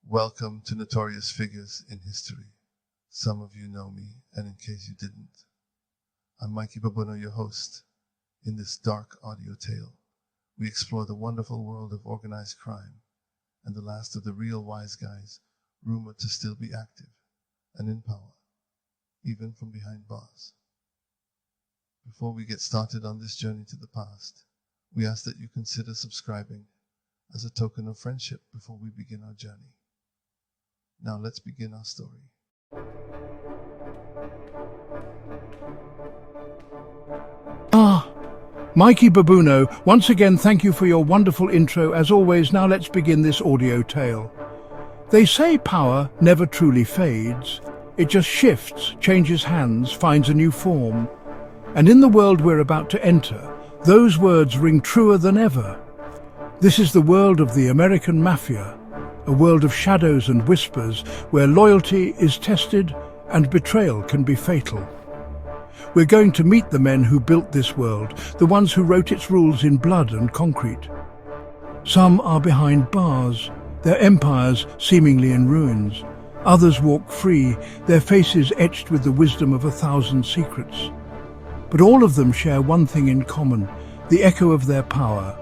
Welcome to Notorious Figures in History. Some of you know me, and in case you didn't, I'm Mikey Babuno, your host. In this dark audio tale, we explore the wonderful world of organized crime and the last of the real wise guys rumored to still be active and in power, even from behind bars. Before we get started on this journey to the past, we ask that you consider subscribing as a token of friendship before we begin our journey. Now let's begin our story. Mikey Babuno, once again thank you for your wonderful intro. As always, now let's begin this audio tale. They say power never truly fades. It just shifts, changes hands, finds a new form. And in the world we're about to enter, those words ring truer than ever. This is the world of the American Mafia, a world of shadows and whispers where loyalty is tested and betrayal can be fatal. We're going to meet the men who built this world, the ones who wrote its rules in blood and concrete. Some are behind bars, their empires seemingly in ruins. Others walk free, their faces etched with the wisdom of 1,000 secrets. But all of them share one thing in common: the echo of their power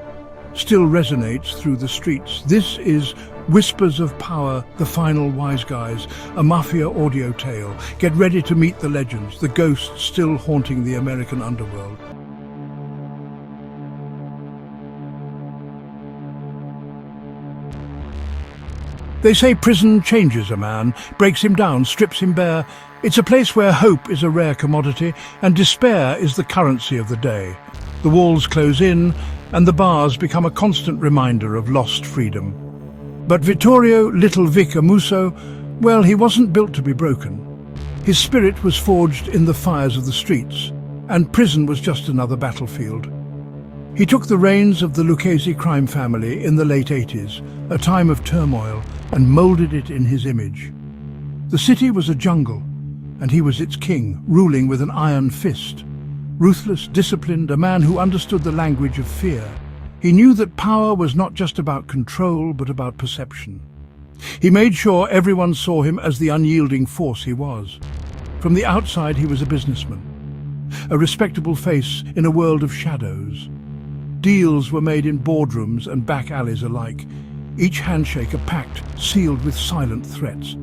still resonates through the streets. This is Whispers of Power, the Final Wise Guys, a Mafia audio tale. Get ready to meet the legends, the ghosts still haunting the American underworld. They say prison changes a man, breaks him down, strips him bare. It's a place where hope is a rare commodity and despair is the currency of the day. The walls close in and the bars become a constant reminder of lost freedom. But Vittorio, Little Vic Amuso, well, he wasn't built to be broken. His spirit was forged in the fires of the streets, and prison was just another battlefield. He took the reins of the Lucchese crime family in the late 80s, a time of turmoil, and molded it in his image. The city was a jungle, and he was its king, ruling with an iron fist. Ruthless, disciplined, a man who understood the language of fear. He knew that power was not just about control, but about perception. He made sure everyone saw him as the unyielding force he was. From the outside, he was a businessman, a respectable face in a world of shadows. Deals were made in boardrooms and back alleys alike, each handshake a pact sealed with silent threats.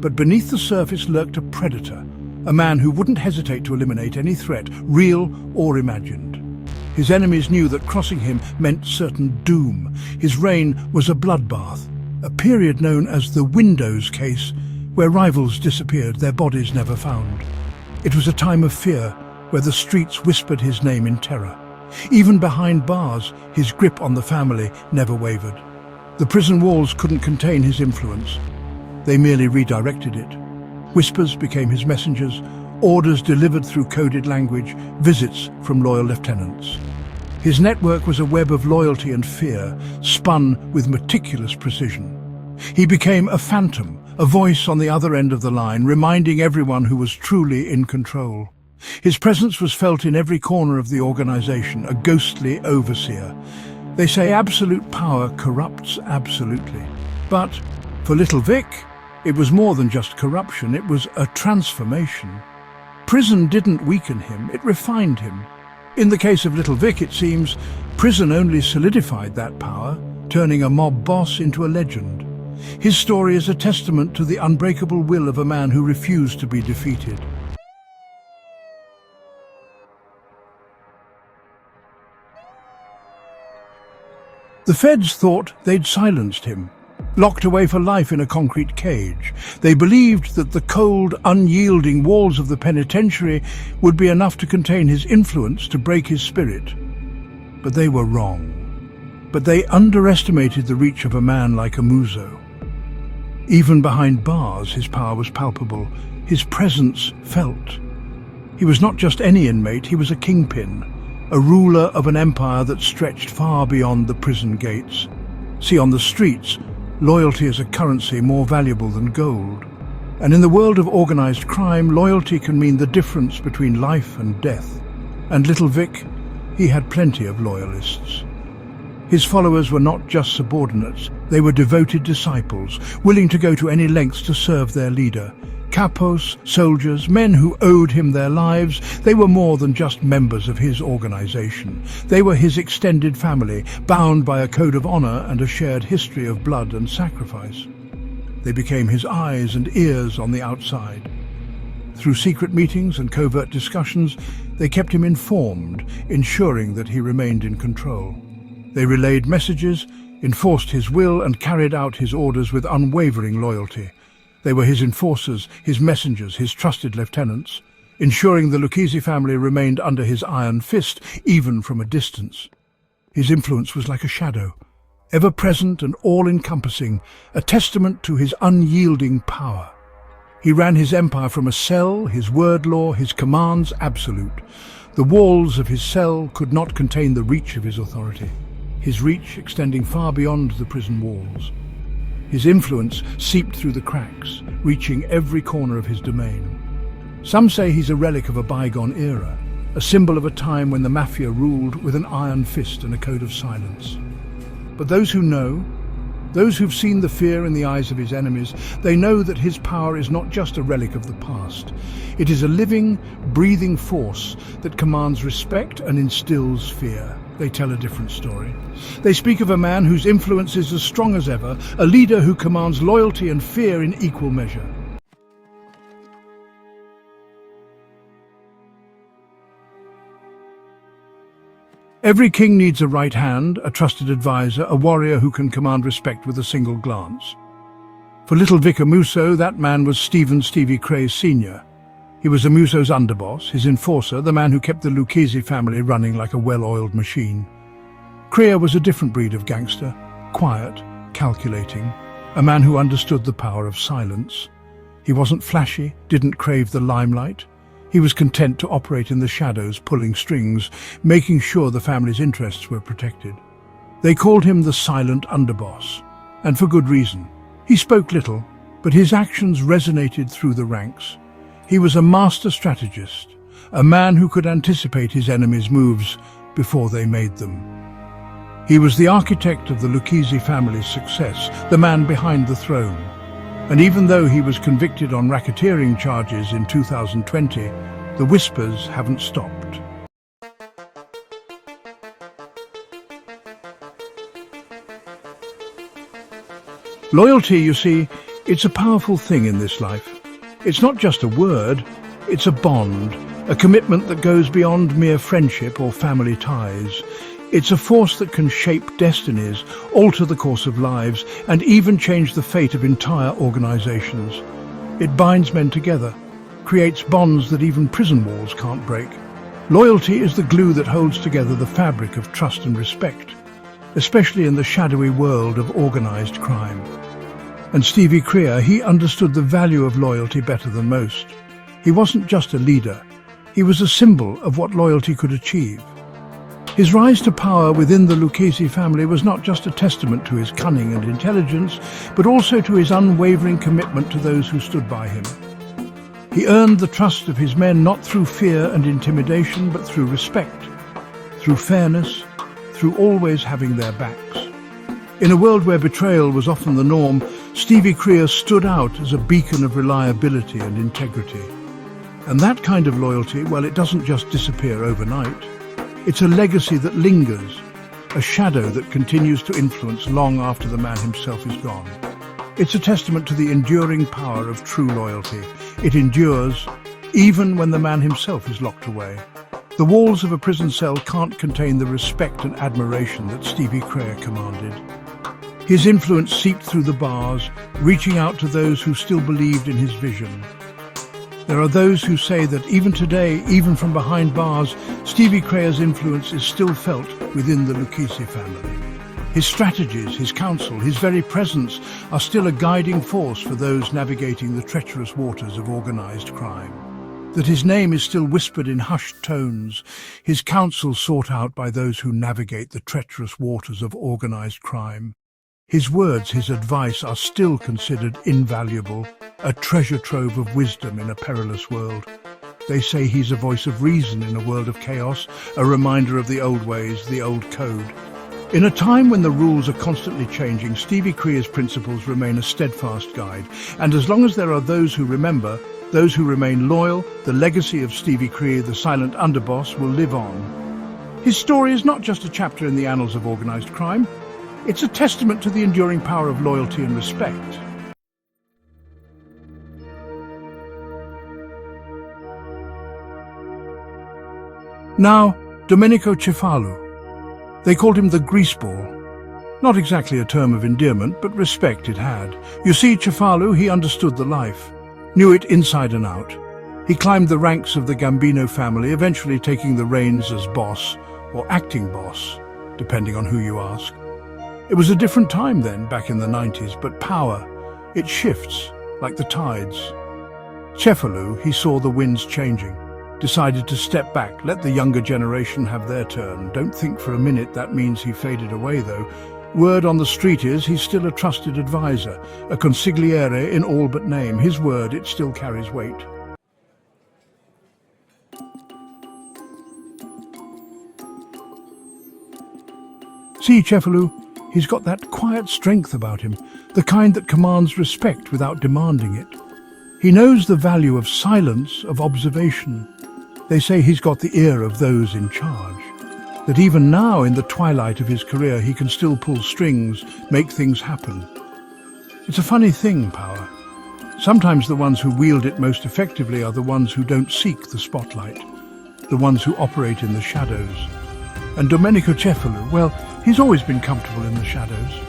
But beneath the surface lurked a predator, a man who wouldn't hesitate to eliminate any threat, real or imagined. His enemies knew that crossing him meant certain doom. His reign was a bloodbath, a period known as the Windows case, where rivals disappeared, their bodies never found. It was a time of fear, where the streets whispered his name in terror. Even behind bars, his grip on the family never wavered. The prison walls couldn't contain his influence. They merely redirected it. Whispers became his messengers, orders delivered through coded language, visits from loyal lieutenants. His network was a web of loyalty and fear, spun with meticulous precision. He became a phantom, a voice on the other end of the line, reminding everyone who was truly in control. His presence was felt in every corner of the organization, a ghostly overseer. They say absolute power corrupts absolutely. But for Little Vic, it was more than just corruption, it was a transformation. Prison didn't weaken him, it refined him. In the case of Little Vic, it seems, prison only solidified that power, turning a mob boss into a legend. His story is a testament to the unbreakable will of a man who refused to be defeated. The feds thought they'd silenced him, locked away for life in a concrete cage. They believed that the cold, unyielding walls of the penitentiary would be enough to contain his influence, to break his spirit. But they were wrong. But they underestimated the reach of a man like Amuso. Even behind bars, his power was palpable, his presence felt. He was not just any inmate, he was a kingpin, a ruler of an empire that stretched far beyond the prison gates. See, on the streets, loyalty is a currency more valuable than gold. And in the world of organized crime, loyalty can mean the difference between life and death. And Little Vic, he had plenty of loyalists. His followers were not just subordinates, They were devoted disciples, willing to go to any lengths to serve their leader. Capos, soldiers, men who owed him their lives, they were more than just members of his organization. They were his extended family, bound by a code of honor and a shared history of blood and sacrifice. They became his eyes and ears on the outside. Through secret meetings and covert discussions, they kept him informed, ensuring that he remained in control. They relayed messages, enforced his will, and carried out his orders with unwavering loyalty. They were his enforcers, his messengers, his trusted lieutenants, ensuring the Lucchese family remained under his iron fist, even from a distance. His influence was like a shadow, ever-present and all-encompassing, a testament to his unyielding power. He ran his empire from a cell, his word law, his commands absolute. The walls of his cell could not contain the reach of his authority, his reach extending far beyond the prison walls. His influence seeped through the cracks, reaching every corner of his domain. Some say he's a relic of a bygone era, a symbol of a time when the Mafia ruled with an iron fist and a code of silence. But those who know, those who've seen the fear in the eyes of his enemies, they know that his power is not just a relic of the past. It is a living, breathing force that commands respect and instills fear. They tell a different story. They speak of a man whose influence is as strong as ever, a leader who commands loyalty and fear in equal measure. Every king needs a right hand, a trusted advisor, a warrior who can command respect with a single glance. For little Vic Amuso, that man was Stevie Crea Sr. He was Amuso's underboss, his enforcer, the man who kept the Lucchese family running like a well-oiled machine. Crea was a different breed of gangster, quiet, calculating, a man who understood the power of silence. He wasn't flashy, didn't crave the limelight. He was content to operate in the shadows, pulling strings, making sure the family's interests were protected. They called him the silent underboss, and for good reason. He spoke little, but his actions resonated through the ranks. He was a master strategist, a man who could anticipate his enemies' moves before they made them. He was the architect of the Lucchese family's success, the man behind the throne. And even though he was convicted on racketeering charges in 2020, the whispers haven't stopped. Loyalty, you see, it's a powerful thing in this life. It's not just a word, it's a bond, a commitment that goes beyond mere friendship or family ties. It's a force that can shape destinies, alter the course of lives, and even change the fate of entire organizations. It binds men together, creates bonds that even prison walls can't break. Loyalty is the glue that holds together the fabric of trust and respect, especially in the shadowy world of organized crime. And Stevie Crea, he understood the value of loyalty better than most. He wasn't just a leader, he was a symbol of what loyalty could achieve. His rise to power within the Lucchese family was not just a testament to his cunning and intelligence, but also to his unwavering commitment to those who stood by him. He earned the trust of his men not through fear and intimidation, but through respect, through fairness, through always having their backs. In a world where betrayal was often the norm, Stevie Crea stood out as a beacon of reliability and integrity. And that kind of loyalty, well, it doesn't just disappear overnight. It's a legacy that lingers, a shadow that continues to influence long after the man himself is gone. It's a testament to the enduring power of true loyalty. It endures even when the man himself is locked away. The walls of a prison cell can't contain the respect and admiration that Stevie Crea commanded. His influence seeped through the bars, reaching out to those who still believed in his vision. There are those who say that even today, even from behind bars, Stevie Crea's influence is still felt within the Lucchese family. His strategies, his counsel, his very presence are still a guiding force for those navigating the treacherous waters of organized crime. That his name is still whispered in hushed tones, his counsel sought out by those who navigate the treacherous waters of organized crime. His words, his advice are still considered invaluable, a treasure trove of wisdom in a perilous world. They say he's a voice of reason in a world of chaos, a reminder of the old ways, the old code. In a time when the rules are constantly changing, Stevie Crea's principles remain a steadfast guide. And as long as there are those who remember, those who remain loyal, the legacy of Stevie Crea, the silent underboss, will live on. His story is not just a chapter in the annals of organized crime, it's a testament to the enduring power of loyalty and respect. Now, Domenico Cefalù. They called him the greaseball. Not exactly a term of endearment, but respect it had. You see, Cefalù, he understood the life, knew it inside and out. He climbed the ranks of the Gambino family, eventually taking the reins as boss, or acting boss, depending on who you ask. It was a different time then, back in the 90s, but power, it shifts, like the tides. Cefalù, he saw the winds changing, decided to step back, let the younger generation have their turn. Don't think for a minute that means he faded away, though. Word on the street is he's still a trusted advisor, a consigliere in all but name. His word, it still carries weight. See, Cefalù, he's got that quiet strength about him, the kind that commands respect without demanding it. He knows the value of silence, of observation. They say he's got the ear of those in charge, that even now in the twilight of his career he can still pull strings, make things happen. It's a funny thing, power. Sometimes the ones who wield it most effectively are the ones who don't seek the spotlight, the ones who operate in the shadows. And Domenico Cefalù, well, he's always been comfortable in the shadows.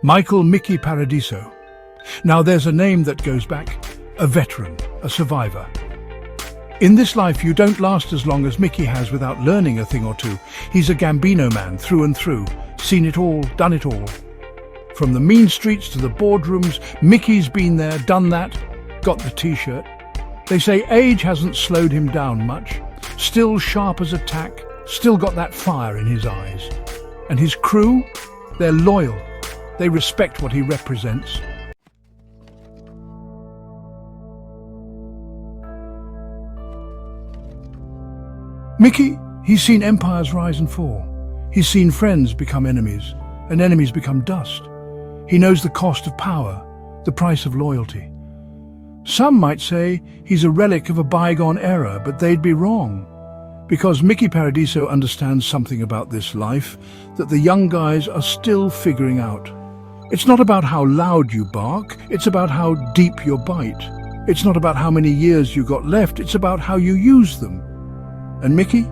Michael Mickey Paradiso. Now there's a name that goes back, a veteran, a survivor. In this life you don't last as long as Mickey has without learning a thing or two. He's a Gambino man through and through, seen it all, done it all. From the mean streets to the boardrooms, Mickey's been there, done that, got the t-shirt. They say age hasn't slowed him down much, still sharp as a tack, still got that fire in his eyes. And his crew, they're loyal. They respect what he represents. Mickey, he's seen empires rise and fall. He's seen friends become enemies, and enemies become dust. He knows the cost of power, the price of loyalty. Some might say he's a relic of a bygone era, but they'd be wrong. Because Mickey Paradiso understands something about this life that the young guys are still figuring out. It's not about how loud you bark, it's about how deep your bite. It's not about how many years you got left, it's about how you use them. And Mickey,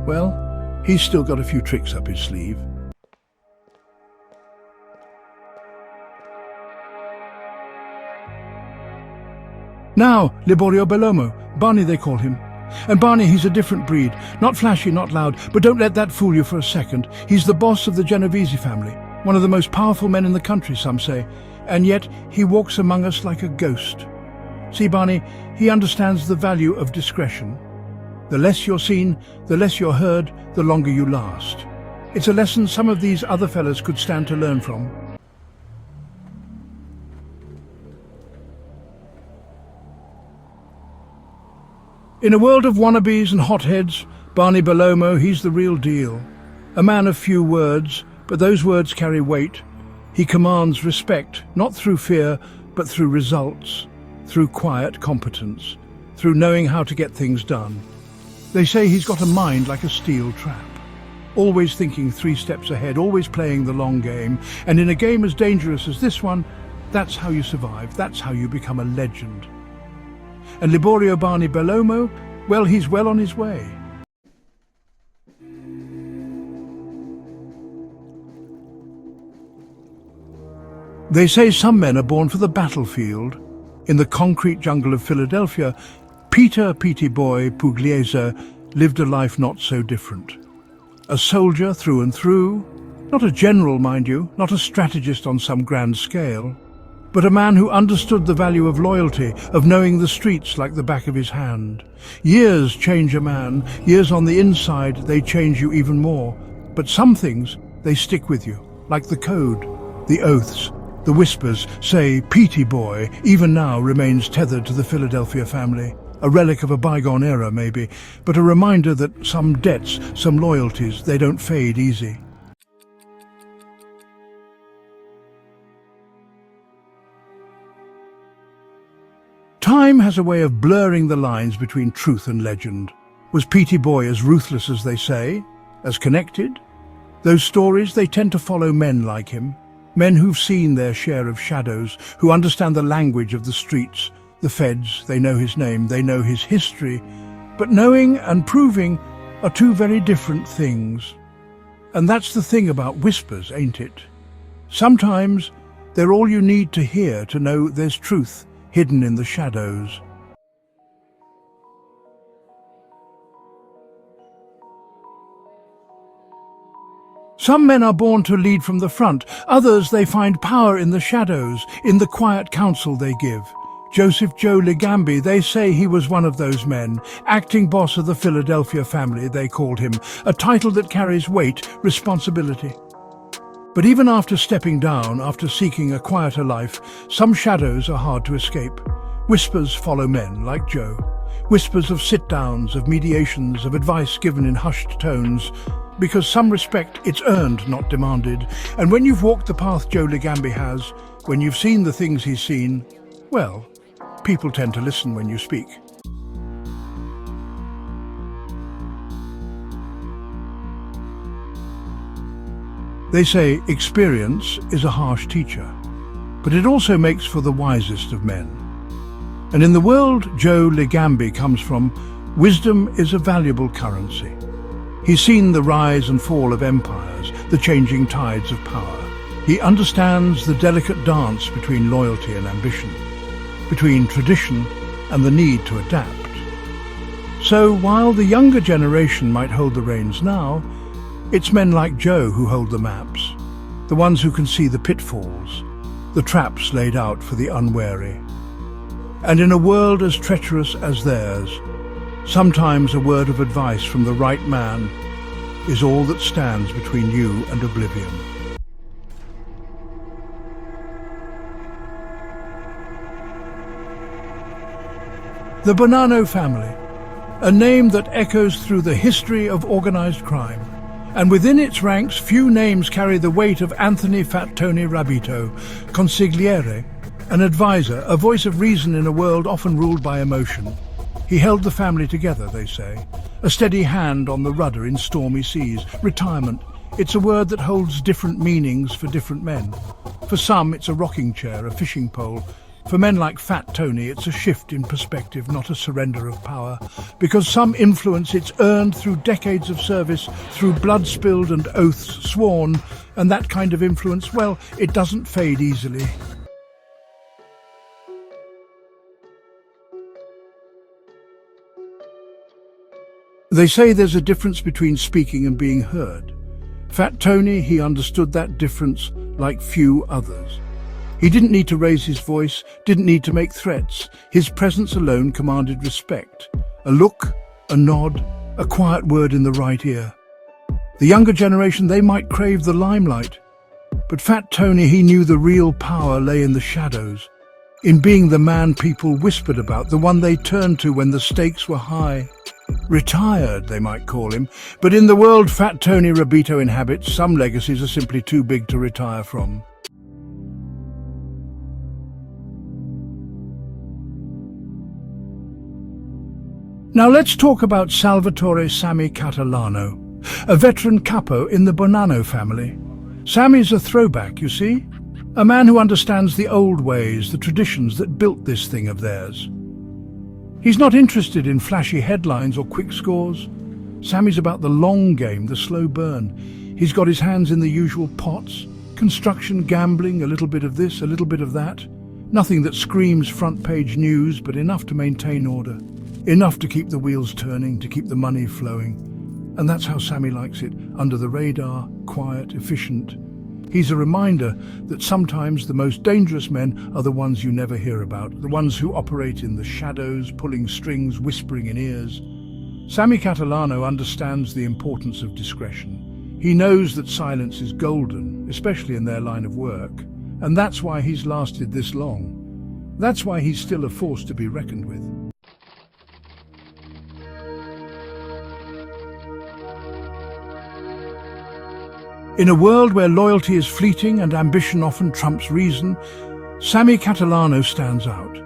well, he's still got a few tricks up his sleeve. Now, Liborio Bellomo, Barney they call him. And Barney, he's a different breed. Not flashy, not loud, but don't let that fool you for a second. He's the boss of the Genovese family. One of the most powerful men in the country, some say, and yet he walks among us like a ghost. See, Barney, he understands the value of discretion. The less you're seen, the less you're heard, the longer you last. It's a lesson some of these other fellas could stand to learn from. In a world of wannabes and hotheads, Barney Bellomo, he's the real deal. A man of few words, but those words carry weight. He commands respect, not through fear, but through results, through quiet competence, through knowing how to get things done. They say he's got a mind like a steel trap, always thinking 3 steps ahead, always playing the long game. And in a game as dangerous as this one, that's how you survive, that's how you become a legend. And Liborio Barney Bellomo, well, he's well on his way. They say some men are born for the battlefield. In the concrete jungle of Philadelphia, Peter Petey Boy Pugliese lived a life not so different. A soldier through and through, not a general, mind you, not a strategist on some grand scale, but a man who understood the value of loyalty, of knowing the streets like the back of his hand. Years change a man, years on the inside, they change you even more. But some things, they stick with you, like the code, the oaths, the whispers. Say, Petey Boy, even now remains tethered to the Philadelphia family. A relic of a bygone era, maybe, but a reminder that some debts, some loyalties, they don't fade easy. Time has a way of blurring the lines between truth and legend. Was Petey Boy as ruthless as they say? As connected? Those stories, they tend to follow men like him. Men who've seen their share of shadows, who understand the language of the streets. The feds, they know his name, they know his history. But knowing and proving are two very different things. And that's the thing about whispers, ain't it? Sometimes they're all you need to hear to know there's truth hidden in the shadows. Some men are born to lead from the front. Others, they find power in the shadows, in the quiet counsel they give. Joseph Joe Ligambi, they say he was one of those men. Acting boss of the Philadelphia family, they called him. A title that carries weight, responsibility. But even after stepping down, after seeking a quieter life, some shadows are hard to escape. Whispers follow men like Joe. Whispers of sit-downs, of mediations, of advice given in hushed tones. Because some respect, it's earned, not demanded. And when you've walked the path Joe Ligambi has, when you've seen the things he's seen, well, people tend to listen when you speak. They say experience is a harsh teacher, but it also makes for the wisest of men. And in the world Joe Ligambi comes from, wisdom is a valuable currency. He's seen the rise and fall of empires, the changing tides of power. He understands the delicate dance between loyalty and ambition, between tradition and the need to adapt. So while the younger generation might hold the reins now, it's men like Joe who hold the maps, the ones who can see the pitfalls, the traps laid out for the unwary. And in a world as treacherous as theirs, sometimes a word of advice from the right man is all that stands between you and oblivion. The Bonanno family, a name that echoes through the history of organized crime. And within its ranks, few names carry the weight of Anthony Fat Tony Rabito, consigliere, an advisor, a voice of reason in a world often ruled by emotion. He held the family together, they say. A steady hand on the rudder in stormy seas. Retirement. It's a word that holds different meanings for different men. For some, it's a rocking chair, a fishing pole. For men like Fat Tony, it's a shift in perspective, not a surrender of power. Because some influence, it's earned through decades of service, through blood spilled and oaths sworn. And that kind of influence, well, it doesn't fade easily. They say there's a difference between speaking and being heard. Fat Tony, he understood that difference like few others. He didn't need to raise his voice, didn't need to make threats. His presence alone commanded respect. A look, a nod, a quiet word in the right ear. The younger generation, they might crave the limelight. But Fat Tony, he knew the real power lay in the shadows, in being the man people whispered about, the one they turned to when the stakes were high. Retired, they might call him, but in the world Fat Tony Rabito inhabits, some legacies are simply too big to retire from. Now let's talk about Salvatore Sammy Catalano, a veteran capo in the Bonanno family. Sammy's a throwback, you see? A man who understands the old ways, the traditions that built this thing of theirs. He's not interested in flashy headlines or quick scores. Sammy's about the long game, the slow burn. He's got his hands in the usual pots. Construction, gambling, a little bit of this, a little bit of that. Nothing that screams front-page news, but enough to maintain order. Enough to keep the wheels turning, to keep the money flowing. And that's how Sammy likes it, under the radar, quiet, efficient. He's a reminder that sometimes the most dangerous men are the ones you never hear about, the ones who operate in the shadows, pulling strings, whispering in ears. Sammy Catalano understands the importance of discretion. He knows that silence is golden, especially in their line of work, and that's why he's lasted this long. That's why he's still a force to be reckoned with. In a world where loyalty is fleeting and ambition often trumps reason, Sammy Catalano stands out.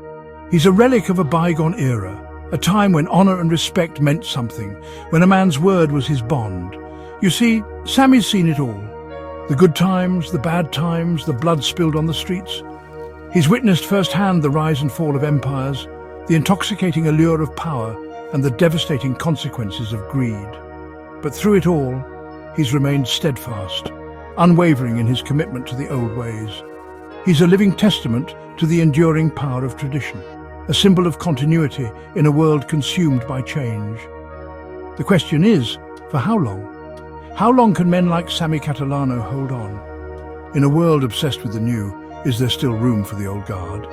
He's a relic of a bygone era, a time when honor and respect meant something, when a man's word was his bond. You see, Sammy's seen it all. The good times, the bad times, the blood spilled on the streets. He's witnessed firsthand the rise and fall of empires, the intoxicating allure of power, and the devastating consequences of greed. But through it all, he's remained steadfast, unwavering in his commitment to the old ways. He's a living testament to the enduring power of tradition, a symbol of continuity in a world consumed by change. The question is, for how long? How long can men like Sammy Catalano hold on? In a world obsessed with the new, is there still room for the old guard?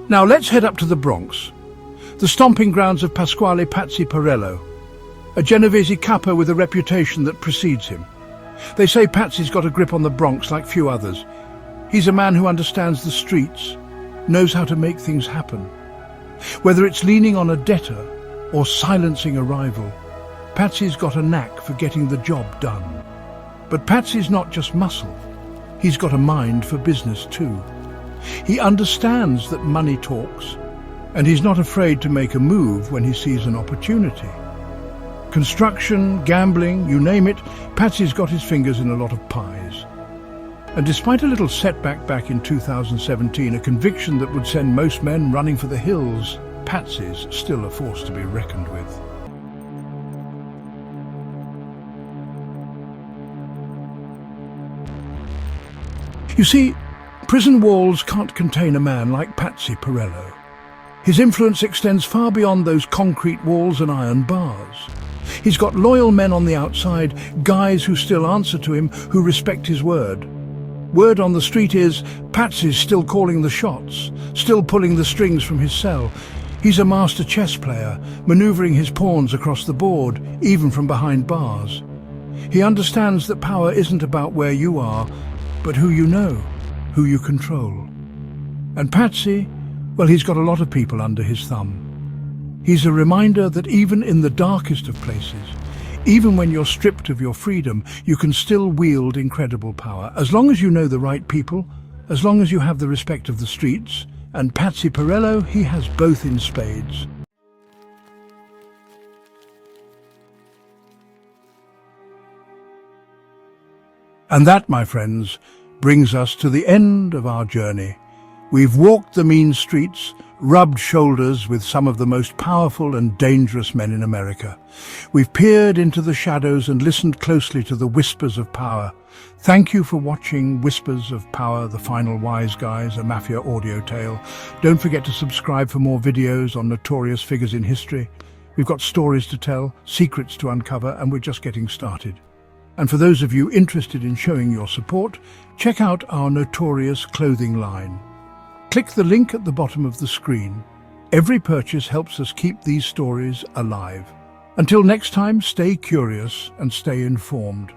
Now let's head up to the Bronx, the stomping grounds of Pasquale Patsy Perello, a Genovese capo with a reputation that precedes him. They say Patsy's got a grip on the Bronx like few others. He's a man who understands the streets, knows how to make things happen. Whether it's leaning on a debtor or silencing a rival, Patsy's got a knack for getting the job done. But Patsy's not just muscle. He's got a mind for business too. He understands that money talks, and he's not afraid to make a move when he sees an opportunity. Construction, gambling, you name it, Patsy's got his fingers in a lot of pies. And despite a little setback back in 2017, a conviction that would send most men running for the hills, Patsy's still a force to be reckoned with. You see, prison walls can't contain a man like Patsy Perello. His influence extends far beyond those concrete walls and iron bars. He's got loyal men on the outside, guys who still answer to him, who respect his word. Word on the street is, Patsy's still calling the shots, still pulling the strings from his cell. He's a master chess player, maneuvering his pawns across the board, even from behind bars. He understands that power isn't about where you are, but who you know, who you control. And Patsy, well, he's got a lot of people under his thumb. He's a reminder that even in the darkest of places, even when you're stripped of your freedom, you can still wield incredible power. As long as you know the right people, as long as you have the respect of the streets, and Patsy Perello, he has both in spades. And that, my friends, brings us to the end of our journey. We've walked the mean streets, rubbed shoulders with some of the most powerful and dangerous men in America. We've peered into the shadows and listened closely to the whispers of power. Thank you for watching Whispers of Power, The Final Wiseguys, a Mafia audio tale. Don't forget to subscribe for more videos on notorious figures in history. We've got stories to tell, secrets to uncover, and we're just getting started. And for those of you interested in showing your support, check out our Notorious clothing line. Click the link at the bottom of the screen. Every purchase helps us keep these stories alive. Until next time, stay curious and stay informed.